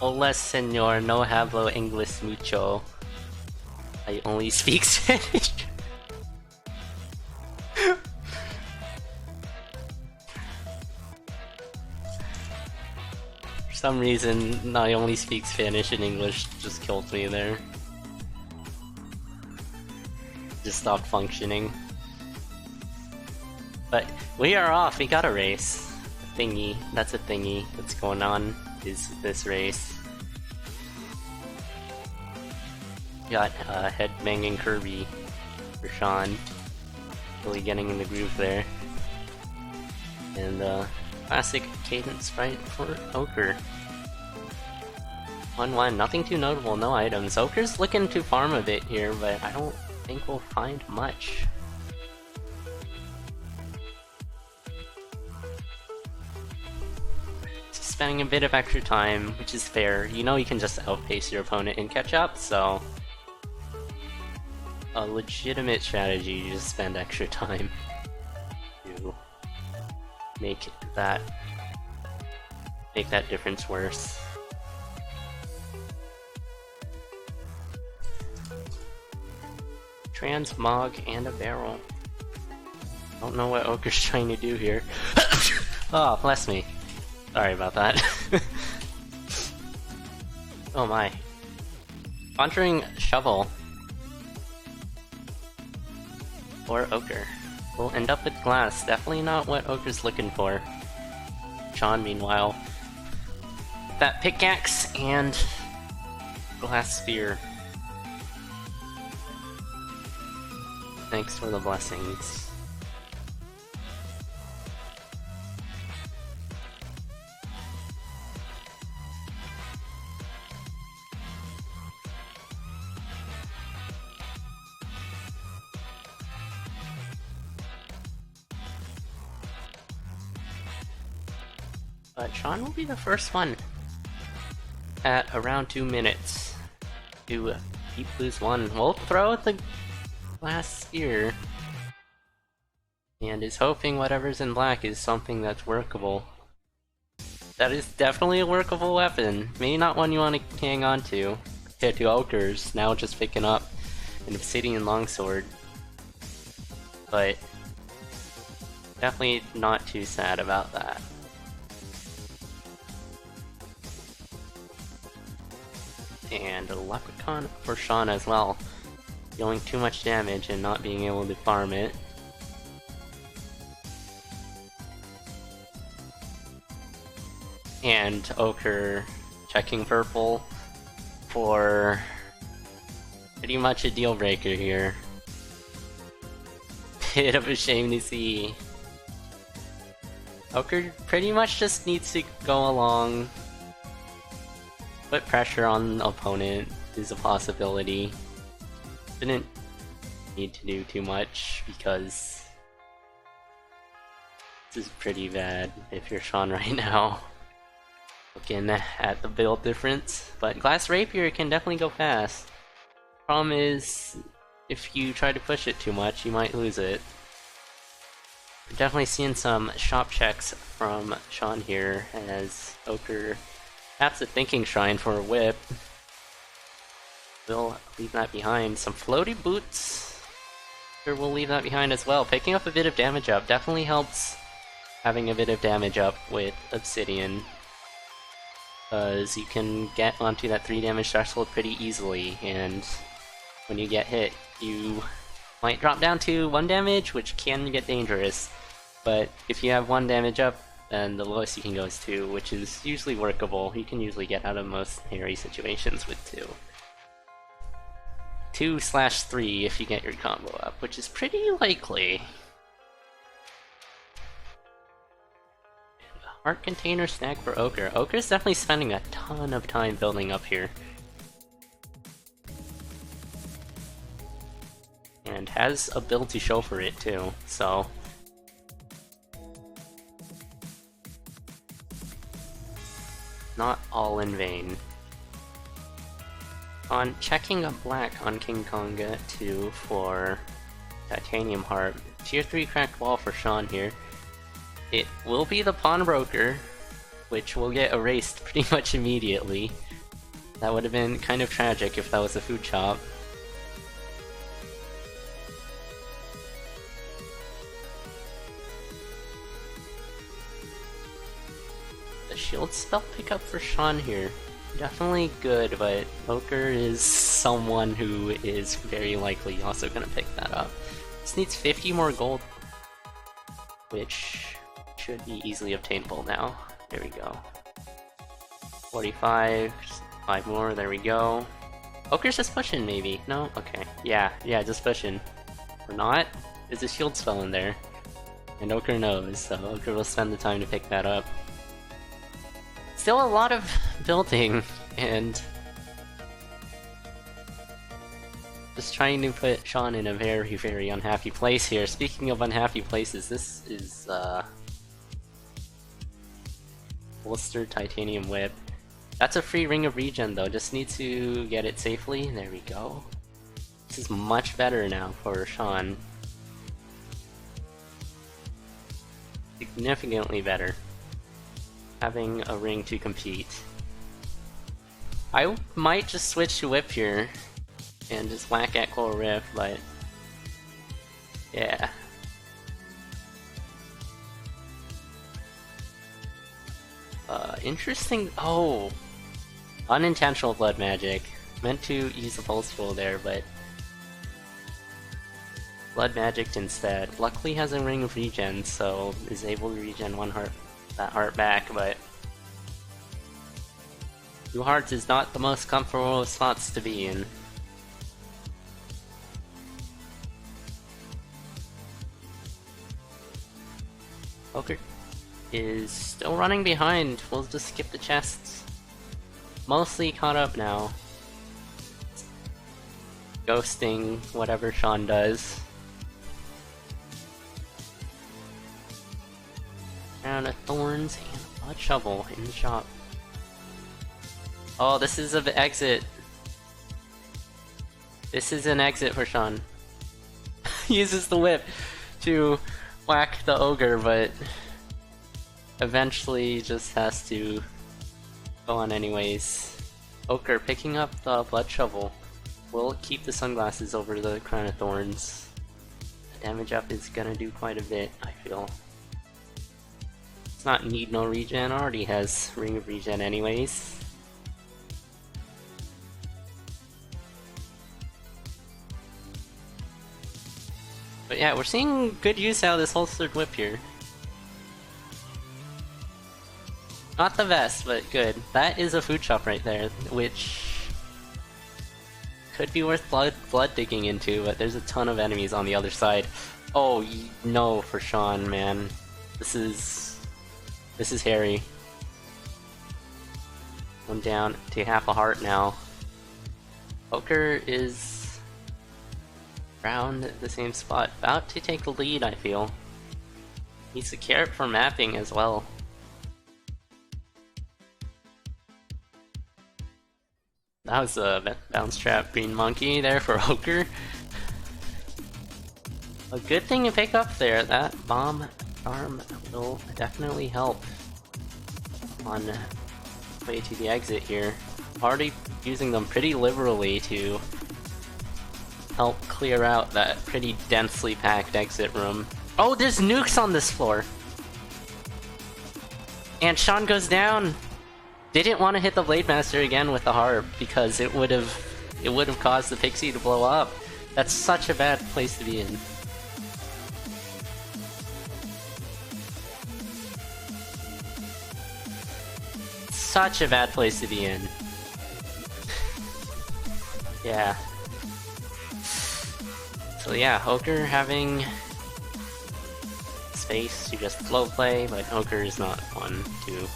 Hola, señor, no hablo English mucho. I only speak Spanish. For some reason, I only speak Spanish and English just killed me there. Just stopped functioning. But we are off, we got a race. A thingy, that's a thingy that's going on, is this race. Got headbanging Kirby for Sean. Really getting in the groove there. And classic cadence right for Ocre. 1-1, nothing too notable, no items. Ocre's looking to farm a bit here, but I don't think we'll find much. Spending a bit of extra time, which is fair. You know you can just outpace your opponent and catch up, so a legitimate strategy to just spend extra time to make that difference worse. Transmog and a barrel. Don't know what Ocre's trying to do here. Oh, bless me. Sorry about that. Oh my. Conjuring Shovel. Or Ocre. We'll end up with glass. Definitely not what Ocre's looking for. Sean, meanwhile, that pickaxe and glass sphere. Thanks for the blessings. But Sean will be the first one at around 2 minutes to keep lose one. We'll throw the glass sphere and is hoping whatever's in black is something that's workable. That is definitely a workable weapon. Maybe not one you want to hang on to. Compared to Ocre's, now just picking up an obsidian longsword. But definitely not too sad about that. And a leprechaun for Sean as well. Dealing too much damage and not being able to farm it. And Ocre checking purple for pretty much a deal breaker here. Bit of a shame to see. Ocre pretty much just needs to go along. Put pressure on the opponent is a possibility. Didn't need to do too much because this is pretty bad if you're Sean right now. Looking at the build difference. But Glass Rapier can definitely go fast. Problem is, if you try to push it too much, you might lose it. We're definitely seeing some shop checks from Sean here as Ocre taps a Thinking Shrine for a whip. We'll leave that behind. Some floaty boots. Sure, we'll leave that behind as well. Picking up a bit of damage up definitely helps having a bit of damage up with Obsidian. Because you can get onto that 3 damage threshold pretty easily, and when you get hit, you might drop down to 1 damage, which can get dangerous. But if you have 1 damage up, then the lowest you can go is 2, which is usually workable. You can usually get out of most hairy situations with 2. 2/3 if you get your combo up, which is pretty likely. And a heart container snag for Ocre. Ocre's definitely spending a ton of time building up here. And has a build to show for it too, so not all in vain. On checking a black on King Konga 2 for Titanium Harp, Tier 3 cracked wall for Sean here. It will be the Pawnbroker, which will get erased pretty much immediately. That would have been kind of tragic if that was a food chop. The shield spell pickup for Sean here. Definitely good, but Ocre is someone who is very likely also gonna pick that up. This needs 50 more gold, which should be easily obtainable now. There we go. 45, 5 more, there we go. Ocre's just pushing, maybe? No? Okay. Yeah, just pushing. Or not? There's a shield spell in there. And Ocre knows, so Ocre will spend the time to pick that up. Still a lot of building, and just trying to put Sean in a very, very unhappy place here. Speaking of unhappy places, this is Blister Titanium Whip. That's a free Ring of Regen though, just need to get it safely. There we go. This is much better now for Sean. Significantly better. Having a ring to compete. I might just switch to Whip here and just whack at Coral Rift, but yeah. Interesting. Oh, unintentional blood magic. Meant to use a pulse roll there, but blood magic instead. Luckily has a ring of regen, so is able to regen one heart. That heart back, but 2 hearts is not the most comfortable spots to be in. Ocre is still running behind. We'll just skip the chests. Mostly caught up now. Ghosting whatever Sean does. Crown of Thorns and a Blood Shovel in the shop. Oh, this is an exit. This is an exit for Sean. He uses the whip to whack the ogre, but eventually just has to go on anyways. Ocre picking up the Blood Shovel. We'll keep the sunglasses over the Crown of Thorns. The damage up is gonna do quite a bit, I feel. It's not need no regen, already has Ring of Regen anyways. But yeah, we're seeing good use out of this holstered whip here. Not the best, but good. That is a food shop right there, which could be worth blood digging into, but there's a ton of enemies on the other side. Oh, no for Sean, man. This is hairy. One down to half a heart now. Ocre is around the same spot. About to take the lead, I feel. Needs a carrot for mapping as well. That was a bounce trap green monkey there for Ocre. A good thing to pick up there. That bomb charm will definitely help on the way to the exit here. Already using them pretty liberally to help clear out that pretty densely packed exit room. Oh, there's nukes on this floor! And Sean goes down! Didn't want to hit the Blade Master again with the harp because it would have caused the pixie to blow up. That's such a bad place to be in. Such a bad place to be in. Yeah. So yeah, Ocre having space to just slow play, but Ocre is not one to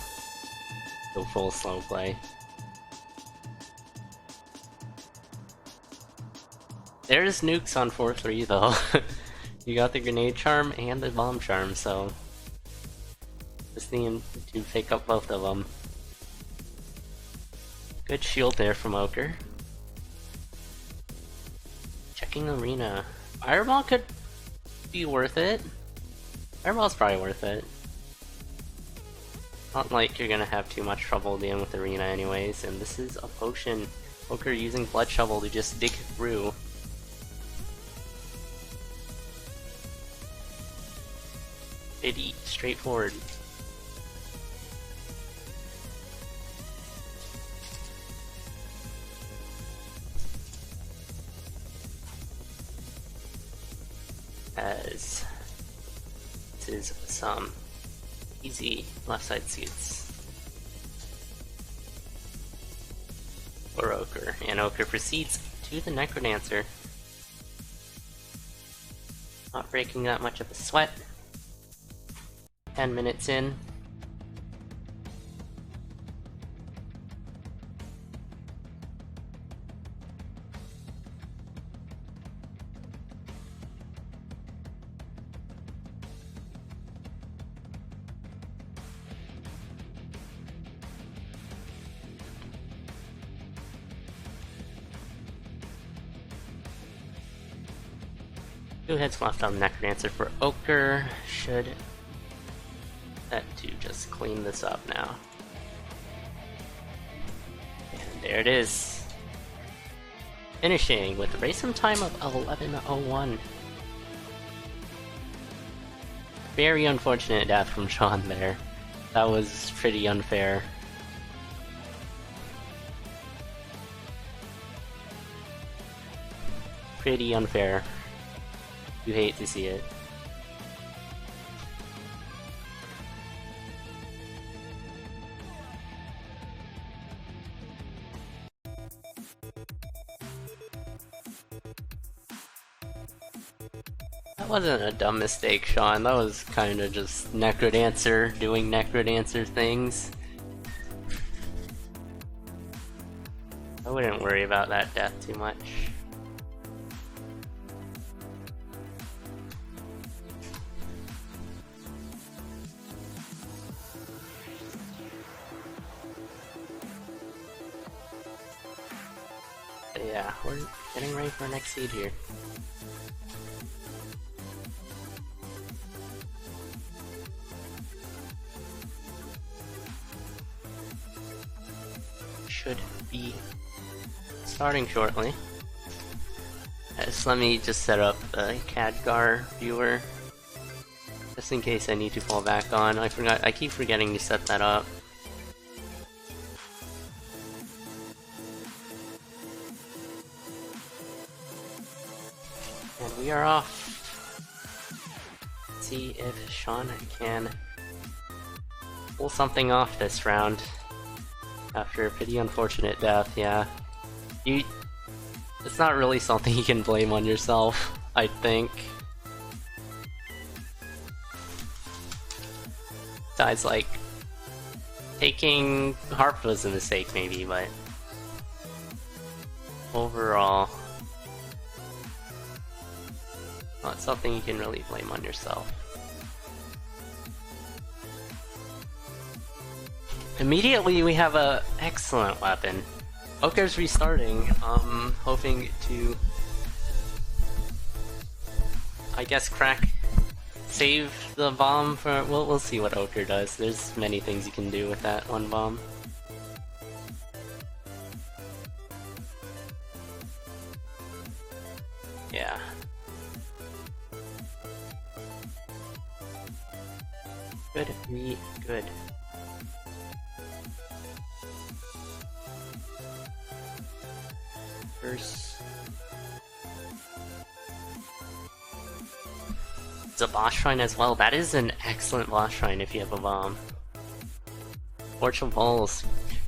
go full slow play. There's nukes on 4-3 though. You got the grenade charm and the bomb charm, so just need to pick up both of them. Good shield there from Ocre. Checking arena. Fireball could be worth it. Fireball's probably worth it. Not like you're gonna have too much trouble dealing with Arena anyways, and this is a potion. Ocre using Blood Shovel to just dig through. Pretty straightforward. As this is some easy left side suits for Ocre, and Ocre proceeds to the Necrodancer. Not breaking that much of a sweat. 10 minutes in. Two hits left on the Necrodancer for Ocre. Should set to just clean this up now. And there it is. Finishing with a racing time of 11:01. Very unfortunate death from Sean there. That was pretty unfair. Pretty unfair. You hate to see it. That wasn't a dumb mistake, Sean. That was kind of just Necrodancer doing Necrodancer things. I wouldn't worry about that death too much. But yeah, we're getting ready for our next seed here. Should be starting shortly. So let me just set up the Khadgar viewer, just in case I need to fall back on. I keep forgetting to set that up. And we are off. Let's see if Sean can pull something off this round. After a pretty unfortunate death, yeah. It's not really something you can blame on yourself, I think. Besides, like, taking Harp was a mistake maybe, but overall, not something you can really blame on yourself. Immediately we have a excellent weapon. Ocre's restarting, hoping to, I guess, save the bomb for, we'll see what Ocre does. There's many things you can do with that one bomb. Yeah. Good. It's a boss shrine as well. That is an excellent boss shrine if you have a bomb. Fortune Pulse.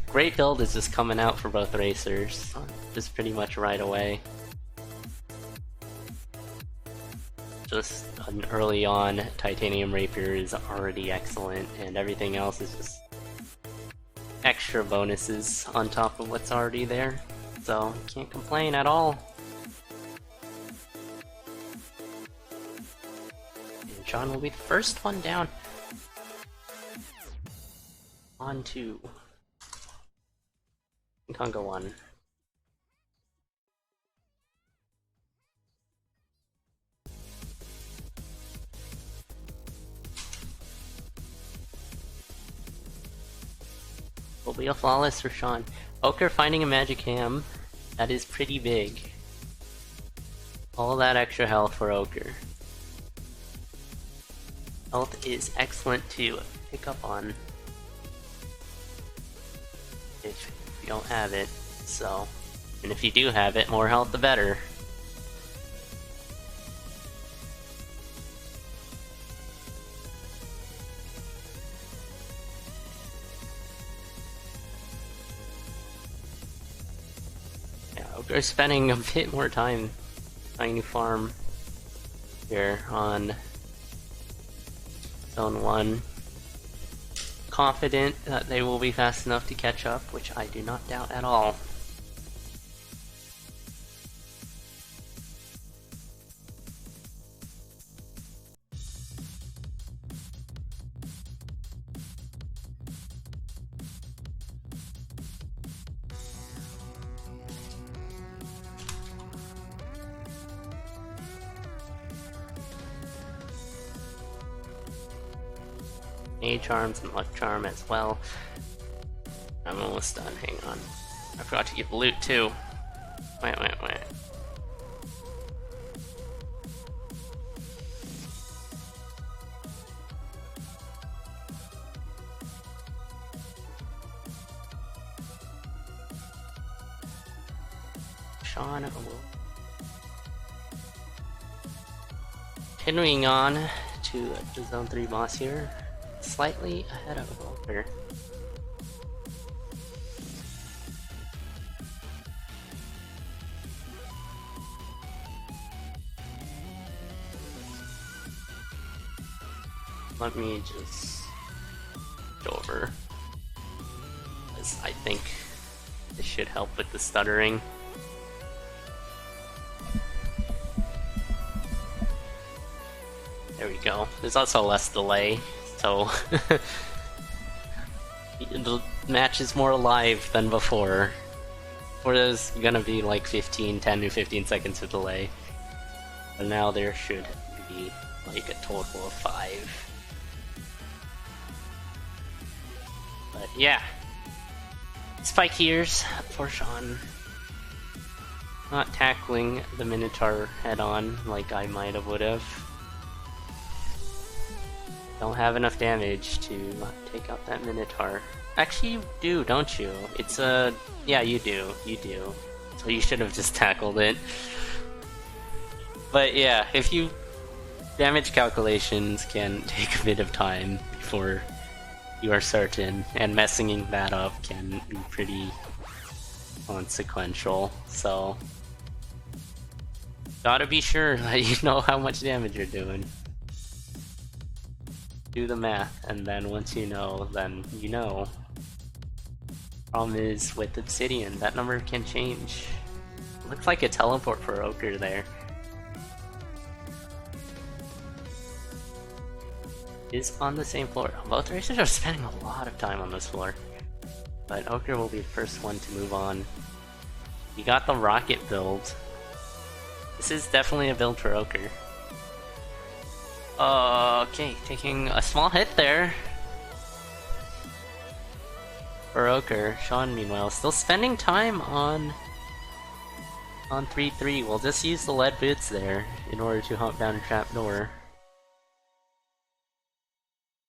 Great build is just coming out for both racers. Just pretty much right away. Just an early on Titanium Rapier is already excellent, and everything else is just extra bonuses on top of what's already there. So, can't complain at all. And John will be the first one down. On to Conga 1. be a flawless for Sean. Ocre finding a magic ham. That is pretty big. All that extra health for Ocre. Health is excellent to pick up on if you don't have it, so... And if you do have it, more health the better. Yeah, we're spending a bit more time trying to farm here on Zone 1. Confident that they will be fast enough to catch up, which I do not doubt at all. A charms and luck charm as well. I'm almost done, hang on. I forgot to get the loot too. Wait. Sean, continuing on to the Zone 3 boss here. Slightly ahead of Ocre. Let me just go over, as I think this should help with the stuttering. There we go. There's also less delay. So, the match is more alive than before. Before there's gonna be like 10 to 15 seconds of delay. But now there should be like a total of 5. But yeah. Spike here's for Sean. Not tackling the Minotaur head on like I might have would've. Don't have enough damage to take out that Minotaur. Actually, you do, don't you? It's a... yeah, you do. You do. So you should have just tackled it. But yeah, if you... damage calculations can take a bit of time before you are certain, and messing that up can be pretty consequential, so... gotta be sure that you know how much damage you're doing. Do the math, and then once you know, then you know. Problem is, with Obsidian, that number can change. Looks like a teleport for Ocre there. Is on the same floor. Both racers are spending a lot of time on this floor. But Ocre will be the first one to move on. He got the rocket build. This is definitely a build for Ocre. Okay, taking a small hit there for Ocre. Sean, meanwhile, still spending time on 3-3. We'll just use the lead boots there in order to hump down a trapdoor.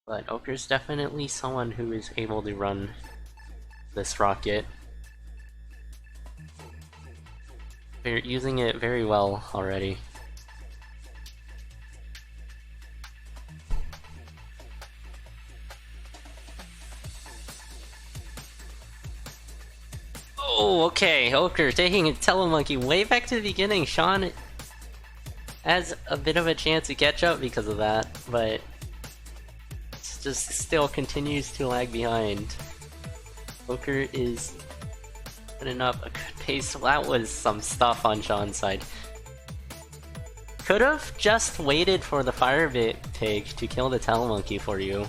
But Ocre's definitely someone who is able to run this rocket. They're using it very well already. Oh, okay, Ocre taking a telemonkey way back to the beginning. Sean has a bit of a chance to catch up because of that, but just still continues to lag behind. Ocre is putting up a good pace. That was some stuff on Sean's side. Could have just waited for the fire bit take to kill the telemonkey for you.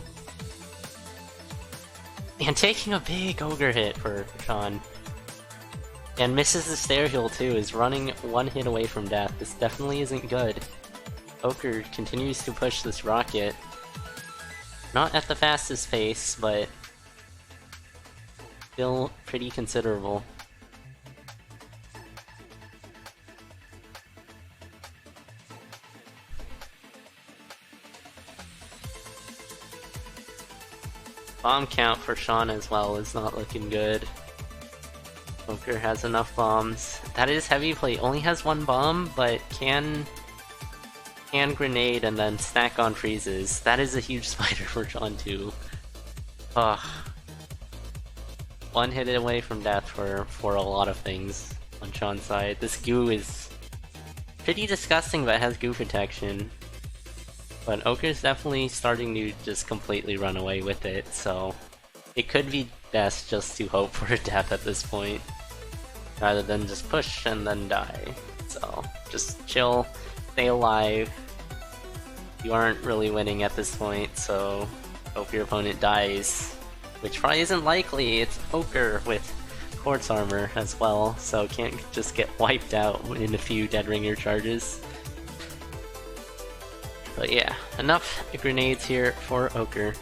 And taking a big ogre hit for Sean. And misses the stair heal too, is running one hit away from death. This definitely isn't good. Ocre continues to push this rocket. Not at the fastest pace, but Still pretty considerable. Bomb count for Sean as well is not looking good. Ocre has enough bombs. That is heavy plate. Only has one bomb, but can grenade and then snack on freezes. That is a huge spider for Sean too. Ugh. One hit away from death for a lot of things on Sean's side. This goo is pretty disgusting, but has goo protection. But Ocre's definitely starting to just completely run away with it, so it could be best just to hope for a death at this point, rather than just push and then die. So just chill, stay alive. You aren't really winning at this point, so hope your opponent dies, which probably isn't likely. It's Ocre with quartz armor as well, so can't just get wiped out in a few Dead Ringer charges. But yeah, enough grenades here for Ocre.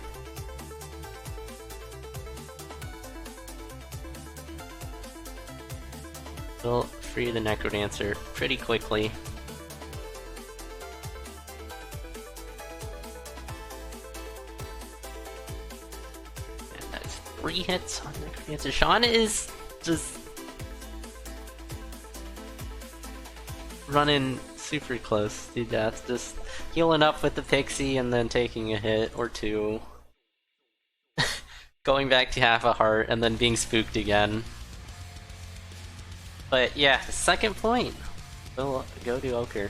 We'll free the Necrodancer pretty quickly. And that's 3 hits on Necrodancer. Sean is just running super close to death, just healing up with the pixie and then taking a hit or two. Going back to half a heart and then being spooked again. But yeah, second point will go to Ocre.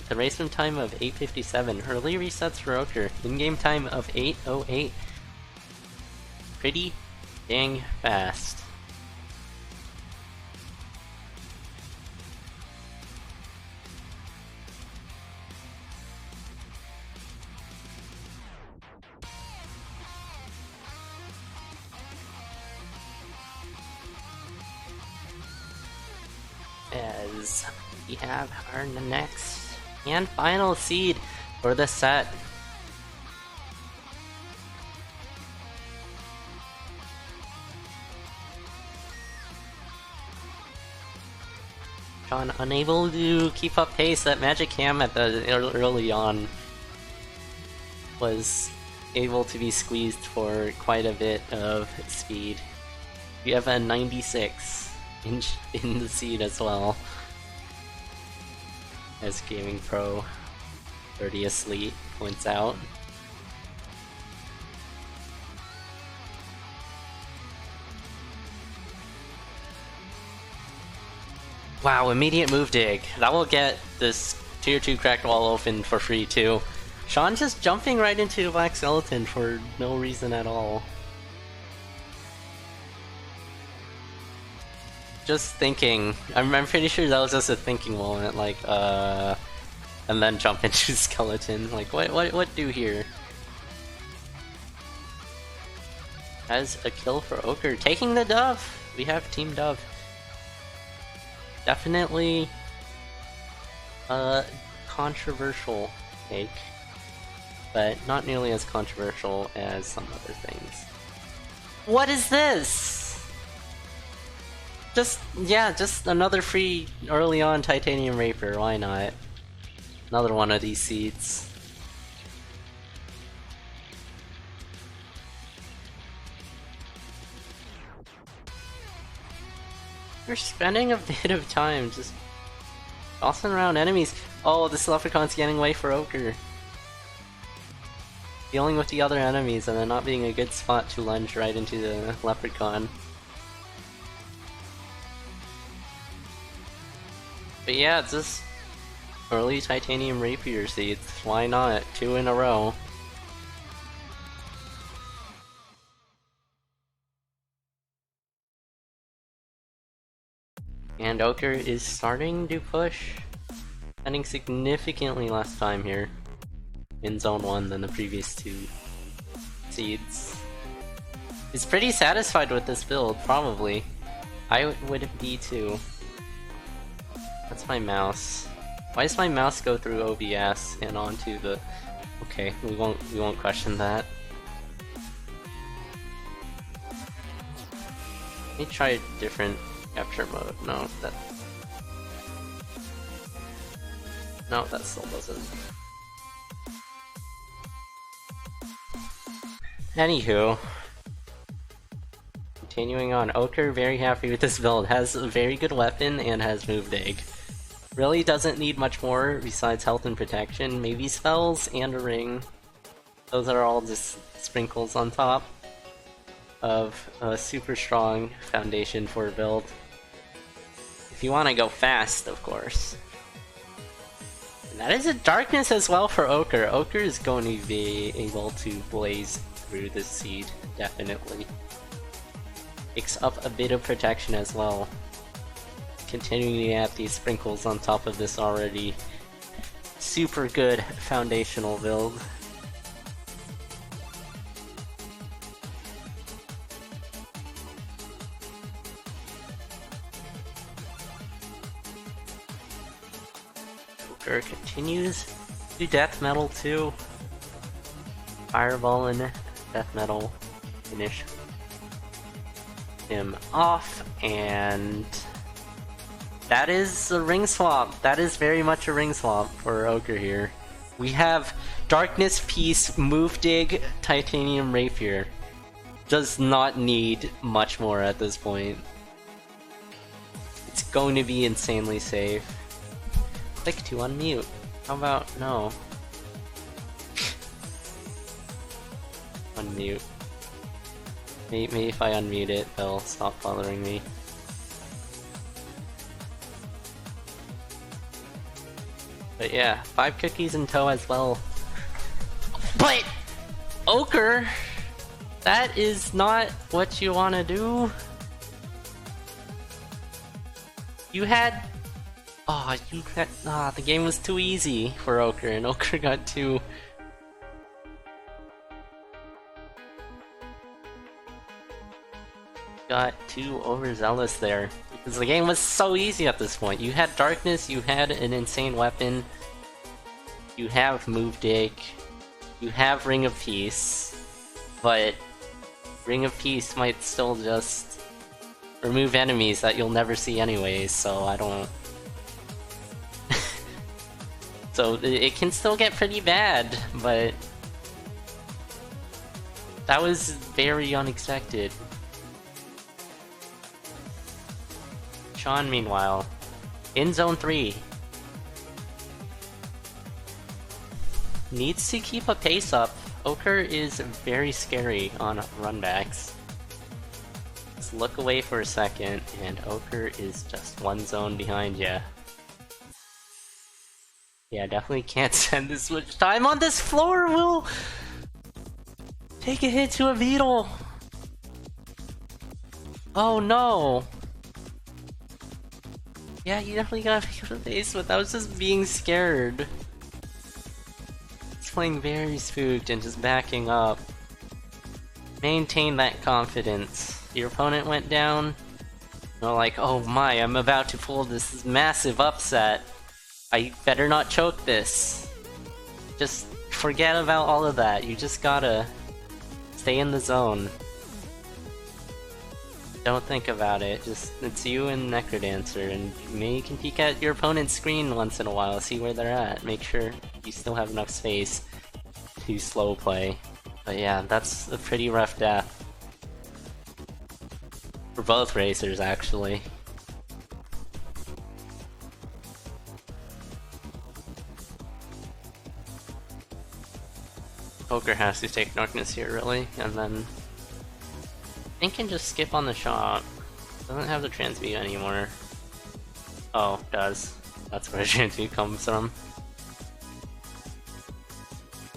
The racing time of 8:57. Early resets for Ocre. In-game time of 8:08. Pretty dang fast. As we have our next and final seed for the set. Sean unable to keep up pace. That magic ham at the early on was able to be squeezed for quite a bit of speed. We have a 96 in the seed as well, as Gaming Pro 30 Asleep points out. Wow, immediate move dig. That will get this tier 2 cracked wall open for free too. Sean just jumping right into the Black Skeleton for no reason at all. Just thinking. I'm pretty sure that was just a thinking moment, like, and then jump into Skeleton. Like, what do here? As a kill for Ocre, taking the dove! We have Team Dove. Definitely a controversial take, but not nearly as controversial as some other things. What is this? Just another free early on Titanium Raper, why not? Another one of these seeds. You're spending a bit of time just tossing around enemies. Oh, this Leprechaun's getting away for Ocre. Dealing with the other enemies and then not being a good spot to lunge right into the Leprechaun. But yeah, it's just early Titanium Rapier seeds. Why not? 2 in a row. And Ocre is starting to push, spending significantly less time here in Zone 1 than the previous 2 seeds. He's pretty satisfied with this build, probably. I would be too. That's my mouse. Why does my mouse go through OBS and onto the... Okay, we won't question that. Let me try a different capture mode. No, that still doesn't. Anywho, continuing on, Ocre very happy with this build. Has a very good weapon and has moved egg. Really doesn't need much more besides health and protection. Maybe spells and a ring. Those are all just sprinkles on top of a super strong foundation for a build. If you want to go fast, of course. And that is a darkness as well for Ocre. Ocre is going to be able to blaze through this seed, definitely. Picks up a bit of protection as well. Continuing to add these sprinkles on top of this already super good foundational build. Ocre continues to death metal too. Fireball and death metal finish him off, and that is a ring swap. That is very much a ring swap for Ocre here. We have Darkness Piece, Move Dig, Titanium Rapier. Does not need much more at this point. It's going to be insanely safe. Click to unmute. How about no? Unmute. Maybe if I unmute it, they'll stop bothering me. But yeah, 5 cookies in tow as well. But Ocre, that is not what you want to do. You had... the game was too easy for Ocre, and Ocre got too... overzealous there. Because the game was so easy at this point. You had Darkness, you had an insane weapon, you have Move Dig, you have Ring of Peace, but Ring of Peace might still just remove enemies that you'll never see anyways, so I don't... So it can still get pretty bad, but that was very unexpected. Sean, meanwhile, in Zone 3, needs to keep a pace up. Ocre is very scary on runbacks. Let's look away for a second, and Ocre is just one zone behind ya. Yeah, definitely can't spend this much time on this floor. We'll take a hit to a beetle. Oh no. Yeah, you definitely gotta pick up the pace, but that was just being scared. It's playing very spooked and just backing up. Maintain that confidence. Your opponent went down. You're like, oh my, I'm about to pull this massive upset. I better not choke this. Just forget about all of that. You just gotta stay in the zone. Don't think about it. Just it's you and Necrodancer, and maybe you can peek at your opponent's screen once in a while, see where they're at. Make sure you still have enough space to slow play. But yeah, that's a pretty rough death. For both racers, actually. Ocre has to take Darkness here, really, and then I think can just skip on the shot. Doesn't have the transmute anymore. Oh, does. That's where transmute comes from.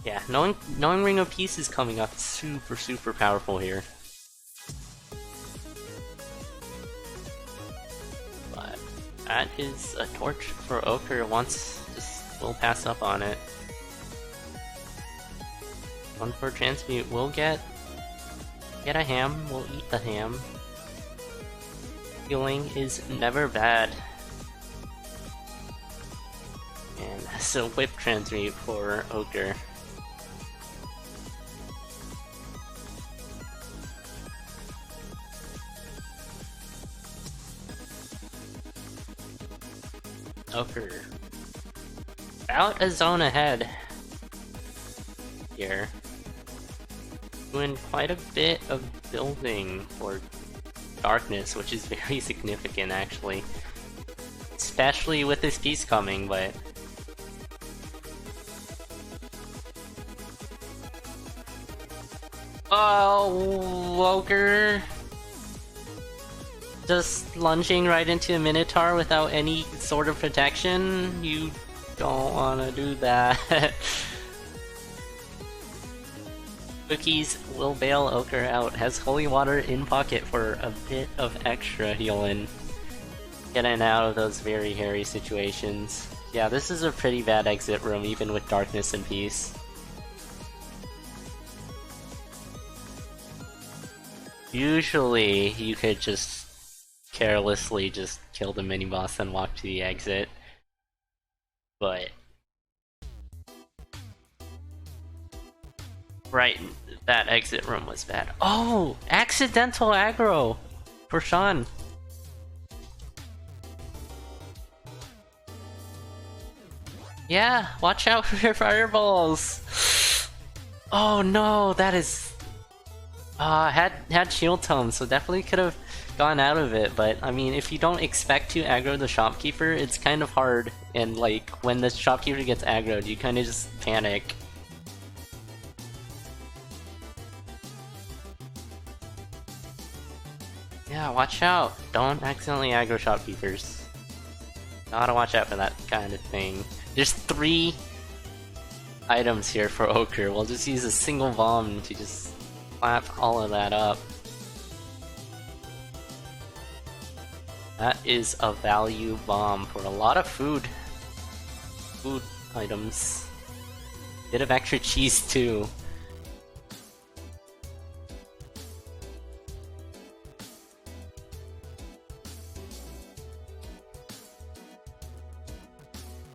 Yeah, knowing Ring of Peace is coming up is super powerful here. But that is a torch for Ocre once. We'll pass up on it. One for transmute. We'll get a ham. We'll eat the ham. Healing is never bad. And so whip transmute for Ocre. Ocre. About a zone ahead here. Doing quite a bit of building for darkness, which is very significant actually. Especially with this piece coming, but... Oh, Ocre! Just lunging right into a Minotaur without any sort of protection? You don't wanna do that. Cookies will bail Ocre out. Has holy water in pocket for a bit of extra healing. Getting out of those very hairy situations. Yeah, this is a pretty bad exit room, even with darkness and peace. Usually, you could just carelessly just kill the mini-boss and walk to the exit. But... right, that exit room was bad. Oh! Accidental aggro! For Sean. Yeah, watch out for your fireballs! Oh no, that is... had shield tome, so definitely could have gone out of it, but I mean, if you don't expect to aggro the shopkeeper, it's kind of hard, and like, when the shopkeeper gets aggroed, you kind of just panic. Yeah, watch out! Don't accidentally aggro shopkeepers. Gotta watch out for that kind of thing. There's 3 items here for Ocre. We'll just use a single bomb to just slap all of that up. That is a value bomb for a lot of food items. Bit of extra cheese too.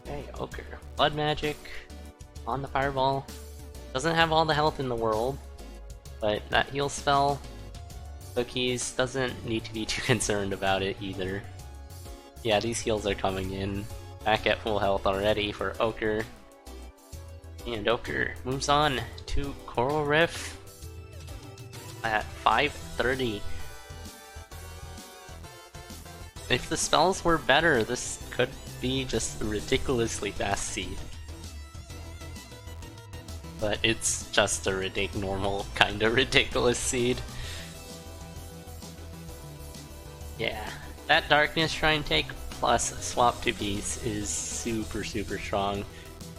Okay, Ocre. Blood magic on the fireball. Doesn't have all the health in the world, but that heal spell, Cookies, doesn't need to be too concerned about it either. Yeah, these heals are coming in. Back at full health already for Ocre. And Ocre moves on to Coral Rift at 5:30. If the spells were better, this could be just a ridiculously fast seed. But it's just a normal, kinda ridiculous seed. Yeah, that Darkness Shrine take plus swap to Beast is super strong.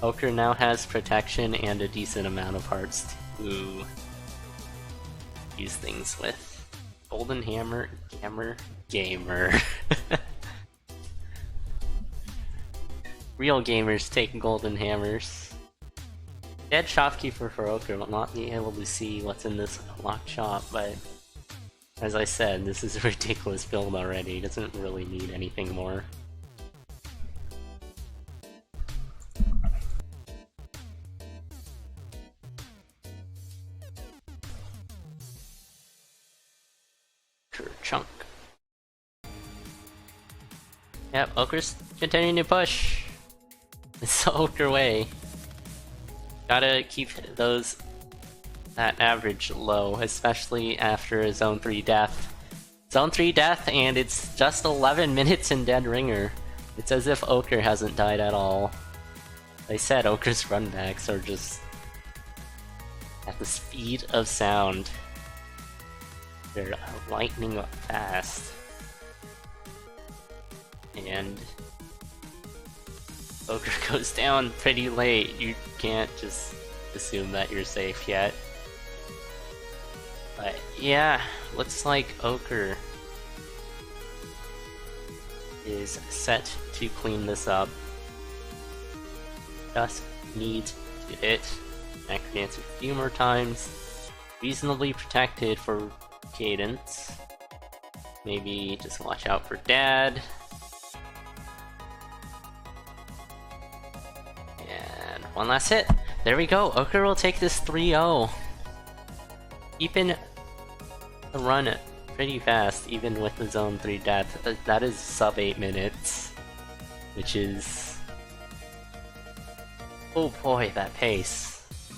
Ocre now has protection and a decent amount of hearts to use things with. Golden Hammer, Gamer. Real gamers take golden hammers. Dead shopkeeper for Ocre will not be able to see what's in this locked shop, but as I said, this is a ridiculous build already. It doesn't really need anything more. Chunk. Yep, Ocre's continuing to push. It's the Ocre way. Gotta keep that average low, especially after a Zone 3 death. Zone 3 death, and it's just 11 minutes in Dead Ringer. It's as if Ocre hasn't died at all. They said Ocre's runbacks are just at the speed of sound. They're lightning fast. And Ocre goes down pretty late. You can't just assume that you're safe yet. But yeah, looks like Ocre is set to clean this up. Just needs to hit Necrodancer a few more times. Reasonably protected for Cadence. Maybe just watch out for Dad. And one last hit. There we go. Ocre will take this 3-0. Keeping the run pretty fast, even with the Zone 3 death. That is sub 8 minutes. which is... oh boy, that pace.